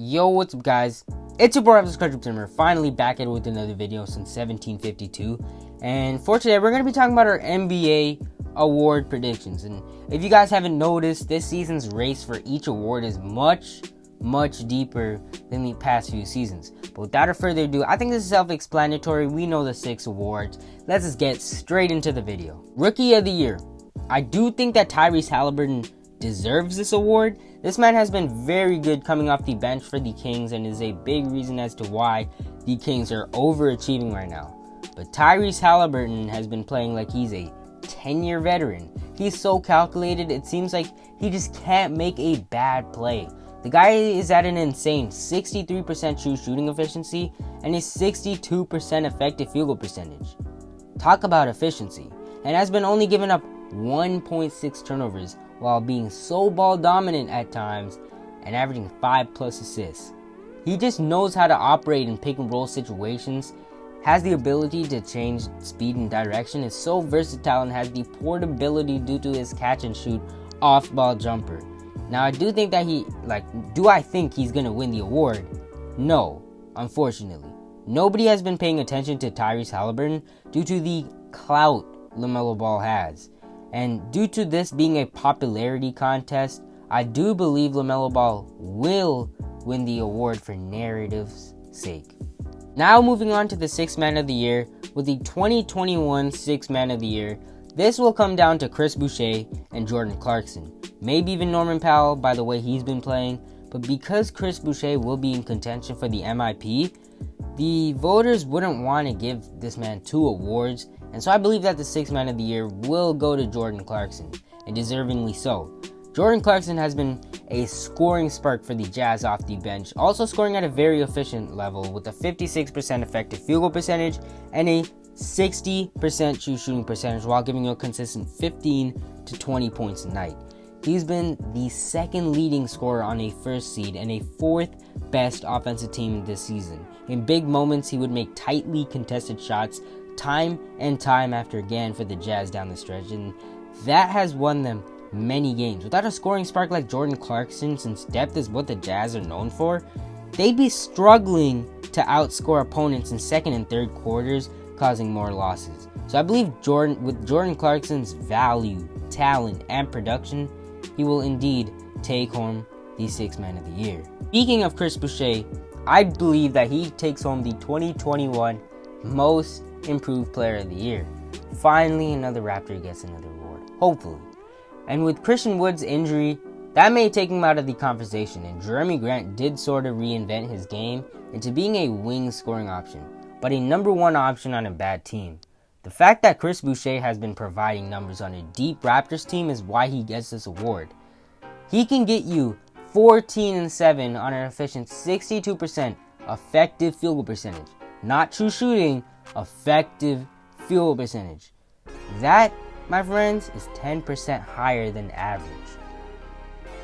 Yo, what's up guys? It's your boy Raptors. We're finally back at it with another video since 1752. And for today, we're going to be talking about our NBA award predictions. And if you guys haven't noticed, this season's race for each award is much deeper than the past few seasons. But without further ado, I think this is self-explanatory. We know the 6 awards. Let's just get straight into the video. Rookie of the Year. I do think that Tyrese Halliburton deserves this award. This man has been very good coming off the bench for the Kings and is a big reason as to why the Kings are overachieving right now. But Tyrese Halliburton has been playing like he's a 10-year veteran. He's so calculated, it seems like he just can't make a bad play. The guy is at an insane 63% true shooting efficiency and a 62% effective field goal percentage. Talk about efficiency. And has been only given up 1.6 turnovers while being so ball dominant at times and averaging 5+ assists. He just knows how to operate in pick and roll situations, has the ability to change speed and direction, is so versatile and has the portability due to his catch and shoot off ball jumper. Now I do think that do I think he's gonna win the award? No, unfortunately. Nobody has been paying attention to Tyrese Halliburton due to the clout LaMelo Ball has. And due to this being a popularity contest, I do believe LaMelo Ball will win the award for narrative's sake. Now moving on to the 6th Man of the Year. With the 2021 6th Man of the Year, this will come down to Chris Boucher and Jordan Clarkson. Maybe even Norman Powell by the way he's been playing. But because Chris Boucher will be in contention for the MIP, the voters wouldn't want to give this man 2 awards. And so I believe that the 6th Man of the Year will go to Jordan Clarkson, and deservingly so. Jordan Clarkson has been a scoring spark for the Jazz off the bench, also scoring at a very efficient level with a 56% effective field goal percentage and a 60% true shooting percentage while giving you a consistent 15 to 20 points a night. He's been the 2nd leading scorer on a 1st seed and a 4th best offensive team this season. In big moments, he would make tightly contested shots time and time after again for the Jazz down the stretch, and that has won them many games. Without a scoring spark like Jordan Clarkson, since depth is what the Jazz are known for, they'd be struggling to outscore opponents in 2nd and 3rd quarters, causing more losses. So I believe with Jordan Clarkson's value, talent, and production, he will indeed take home the 6th Man of the Year. Speaking of Chris Boucher, I believe that he takes home the 2021 Most Improved Player of the Year. Finally, another Raptor gets another award, hopefully. And with Christian Wood's injury, that may take him out of the conversation, and Jeremy Grant did sort of reinvent his game into being a wing scoring option, but a number 1 option on a bad team. The fact that Chris Boucher has been providing numbers on a deep Raptors team is why he gets this award. He can get you 14 and 7 on an efficient 62% effective field goal percentage. Not true shooting, effective field goal percentage. That, my friends, is 10% higher than average.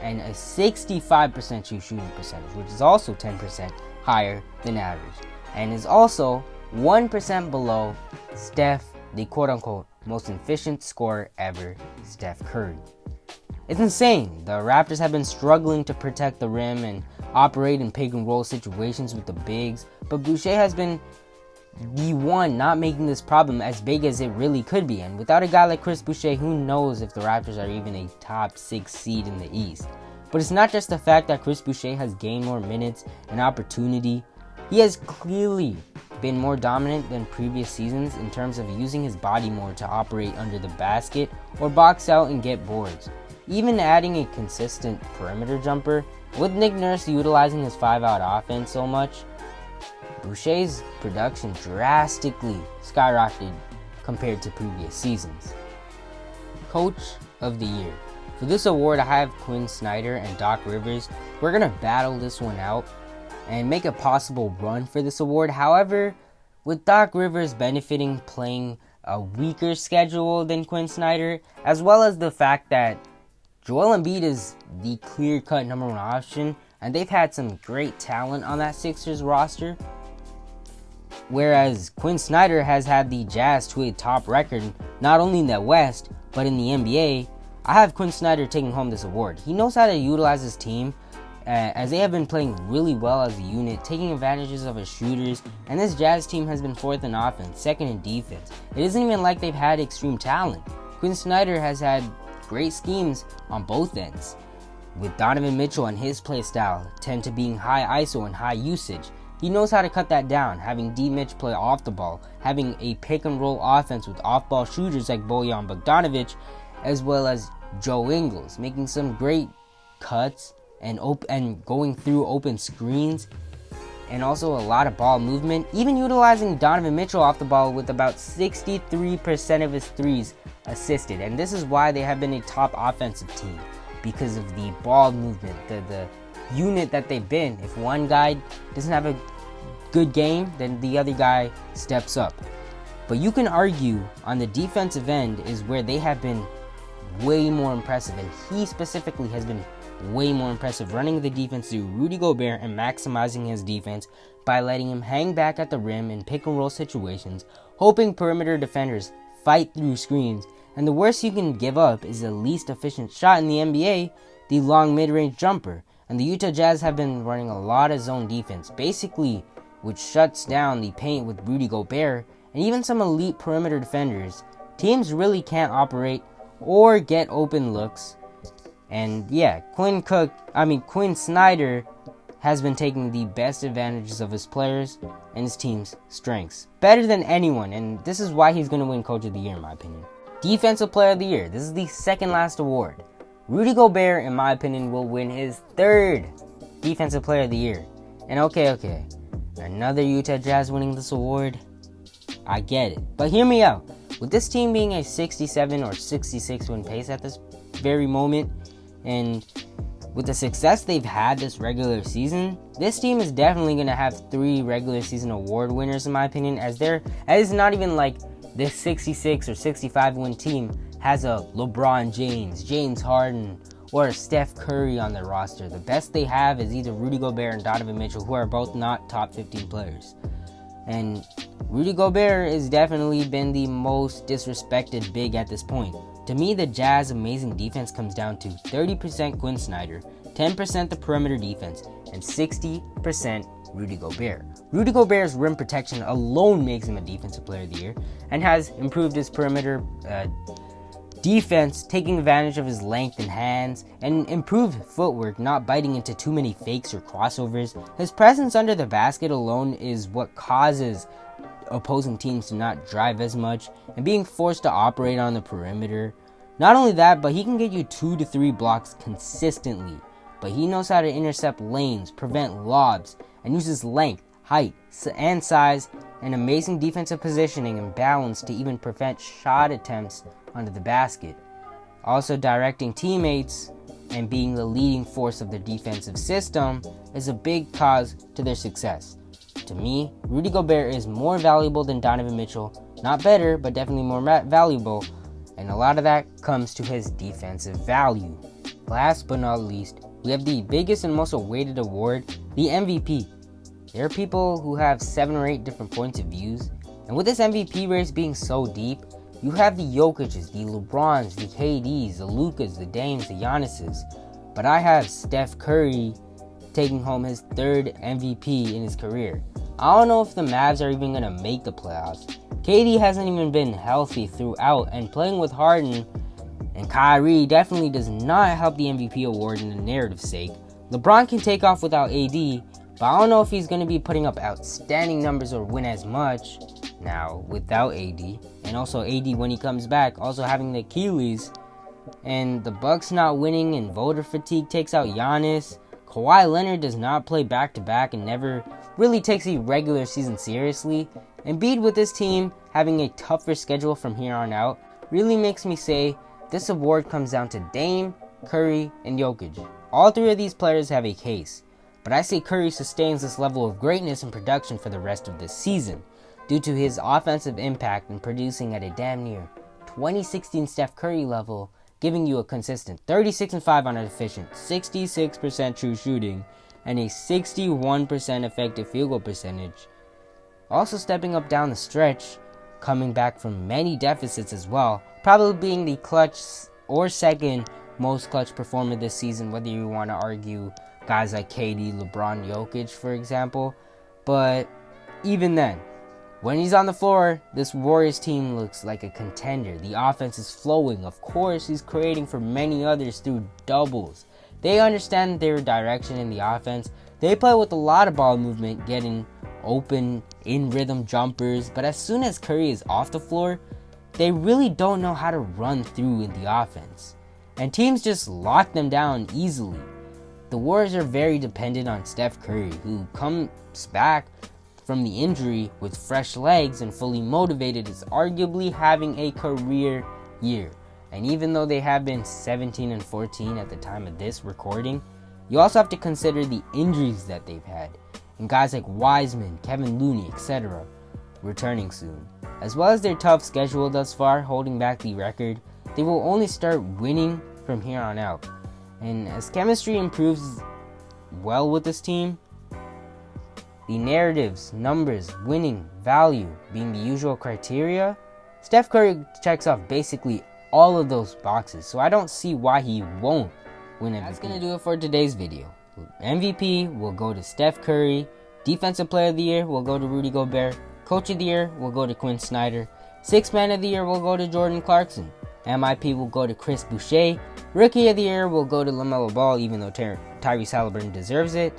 And a 65% true shooting percentage, which is also 10% higher than average. And is also 1% below Steph, the quote-unquote most efficient scorer ever, Steph Curry. It's insane. The Raptors have been struggling to protect the rim and operate in pick and roll situations with the bigs, but Boucher has been the one not making this problem as big as it really could be. And without a guy like Chris Boucher, who knows if the Raptors are even a top 6 seed in the East. But it's not just the fact that Chris Boucher has gained more minutes and opportunity. He has clearly been more dominant than previous seasons in terms of using his body more to operate under the basket or box out and get boards. Even adding a consistent perimeter jumper, with Nick Nurse utilizing his 5-out offense so much, Boucher's production drastically skyrocketed compared to previous seasons. Coach of the Year. For this award, I have Quinn Snyder and Doc Rivers. We're going to battle this one out and make a possible run for this award. However, with Doc Rivers benefiting playing a weaker schedule than Quinn Snyder, as well as the fact that Joel Embiid is the clear-cut number 1 option, and they've had some great talent on that Sixers roster, whereas Quinn Snyder has had the Jazz to a top record, not only in the West, but in the NBA, I have Quinn Snyder taking home this award. He knows how to utilize his team as they have been playing really well as a unit, taking advantages of his shooters, and this Jazz team has been 4th in offense, 2nd in defense. It isn't even like they've had extreme talent. Quinn Snyder has had great schemes on both ends, with Donovan Mitchell and his play style tend to being high ISO and high usage. He knows how to cut that down, having D. Mitch play off the ball, having a pick and roll offense with off-ball shooters like Bojan Bogdanovic, as well as Joe Ingles, making some great cuts and going through open screens, and also a lot of ball movement, even utilizing Donovan Mitchell off the ball with about 63% of his threes assisted. And this is why they have been a top offensive team, because of the ball movement, the unit that they've been. If one guy doesn't have a good game, then the other guy steps up. But you can argue on the defensive end is where they have been way more impressive, and he specifically has been way more impressive, running the defense through Rudy Gobert and maximizing his defense by letting him hang back at the rim in pick and roll situations, hoping perimeter defenders fight through screens. And the worst you can give up is the least efficient shot in the NBA, the long mid-range jumper. And the Utah Jazz have been running a lot of zone defense, basically, which shuts down the paint with Rudy Gobert and even some elite perimeter defenders. Teams really can't operate or get open looks. And yeah, Quinn Snyder has been taking the best advantages of his players and his team's strengths, better than anyone, and this is why he's going to win Coach of the Year in my opinion. Defensive Player of the Year, this is the second last award. Rudy Gobert, in my opinion, will win his 3rd Defensive Player of the Year. And okay, another Utah Jazz winning this award, I get it. But hear me out. With this team being a 67 or 66 win pace at this very moment, and with the success they've had this regular season, this team is definitely going to have 3 regular season award winners in my opinion, as it's not even like this 66 or 65 win team has a LeBron James, James Harden, or a Steph Curry on their roster. The best they have is either Rudy Gobert and Donovan Mitchell, who are both not top 15 players. And Rudy Gobert has definitely been the most disrespected big at this point. To me, the Jazz amazing defense comes down to 30% Quinn Snyder, 10% the perimeter defense, and 60% Rudy Gobert. Rudy Gobert's rim protection alone makes him a Defensive Player of the Year, and has improved his perimeter defense, taking advantage of his length and hands, and improved footwork, not biting into too many fakes or crossovers. His presence under the basket alone is what causes opposing teams to not drive as much and being forced to operate on the perimeter. Not only that, but he can get you 2 to 3 blocks consistently. But he knows how to intercept lanes, prevent lobs, and uses length, height, and size, and amazing defensive positioning and balance to even prevent shot attempts under the basket. Also, directing teammates and being the leading force of their defensive system is a big cause to their success. To me, Rudy Gobert is more valuable than Donovan Mitchell. Not better, but definitely more valuable. And a lot of that comes to his defensive value. Last but not least, we have the biggest and most awaited award, the MVP. There are people who have 7 or 8 different points of views. And with this MVP race being so deep, you have the Jokic's, the LeBrons, the KD's, the Lukas, the Dames, the Giannis's. But I have Steph Curry taking home his 3rd MVP in his career. I don't know if the Mavs are even going to make the playoffs. KD hasn't even been healthy throughout, and playing with Harden and Kyrie definitely does not help the MVP award in the narrative's sake. LeBron can take off without AD, but I don't know if he's going to be putting up outstanding numbers or win as much now without AD. And also AD, when he comes back, also having the Achilles, and the Bucks not winning and voter fatigue takes out Giannis. Kawhi Leonard does not play back-to-back and never really takes a regular season seriously. Embiid, with this team having a tougher schedule from here on out, really makes me say this award comes down to Dame, Curry, and Jokic. All 3 of these players have a case, but I say Curry sustains this level of greatness and production for the rest of this season due to his offensive impact and producing at a damn near 2016 Steph Curry level, giving you a consistent 36-5 on an efficient 66% true shooting and a 61% effective field goal percentage. Also stepping up down the stretch, coming back from many deficits as well, probably being the clutch or second most clutch performer this season, whether you want to argue guys like KD, LeBron, Jokic, for example. But even then, when he's on the floor, this Warriors team looks like a contender. The offense is flowing. Of course, he's creating for many others through doubles. They understand their direction in the offense. They play with a lot of ball movement, getting open, in rhythm jumpers. But as soon as Curry is off the floor, they really don't know how to run through in the offense. And teams just lock them down easily. The Warriors are very dependent on Steph Curry, who comes back from the injury with fresh legs and fully motivated, is arguably having a career year. And even though they have been 17-14 at the time of this recording, you also have to consider the injuries that they've had, and guys like Wiseman, Kevin Looney, etc. returning soon. As well as their tough schedule thus far, holding back the record, they will only start winning from here on out. And as chemistry improves well with this team, the narratives, numbers, winning, value being the usual criteria, Steph Curry checks off basically all of those boxes. So I don't see why he won't win MVP. That's going to do it for today's video. MVP will go to Steph Curry. Defensive Player of the Year will go to Rudy Gobert. Coach of the Year will go to Quinn Snyder. Sixth Man of the Year will go to Jordan Clarkson. MIP will go to Chris Boucher. Rookie of the Year will go to LaMelo Ball, even though Tyrese Halliburton deserves it.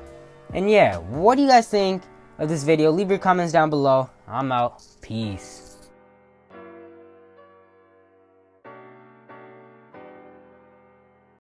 And yeah, what do you guys think of this video? Leave your comments down below. I'm out. Peace.